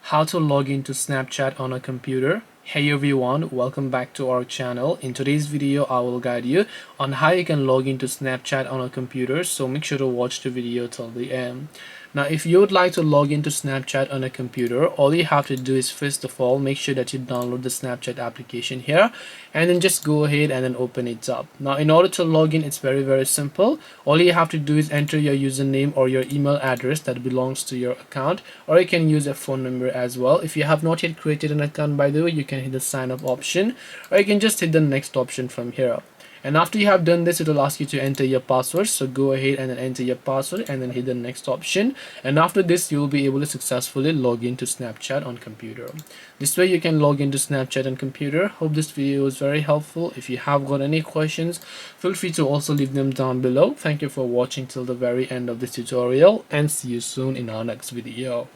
How to log into Snapchat on a computer. Hey everyone, welcome back to our channel. In today's video I will guide you on how you can log into Snapchat on a computer, so make sure to watch the video till the end. Now if you would like to log into Snapchat on a computer, all you have to do is first of all make sure that you download the Snapchat application here, and then just go ahead and then open it up. Now in order to log in, it's very simple. All you have to do is enter your username or your email address that belongs to your account, or you can use a phone number as well. If you have not yet created an account, by the way, you can hit the sign up option, or you can just hit the next option from here. And after you have done this, it will ask you to enter your password, so go ahead and then enter your password and then hit the next option. And after this, you will be able to successfully log into Snapchat on computer. This way you can log into Snapchat on computer. Hope this video was very helpful. If you have got any questions, feel free to also leave them down below. Thank you for watching till the very end of this tutorial, and see you soon in our next video.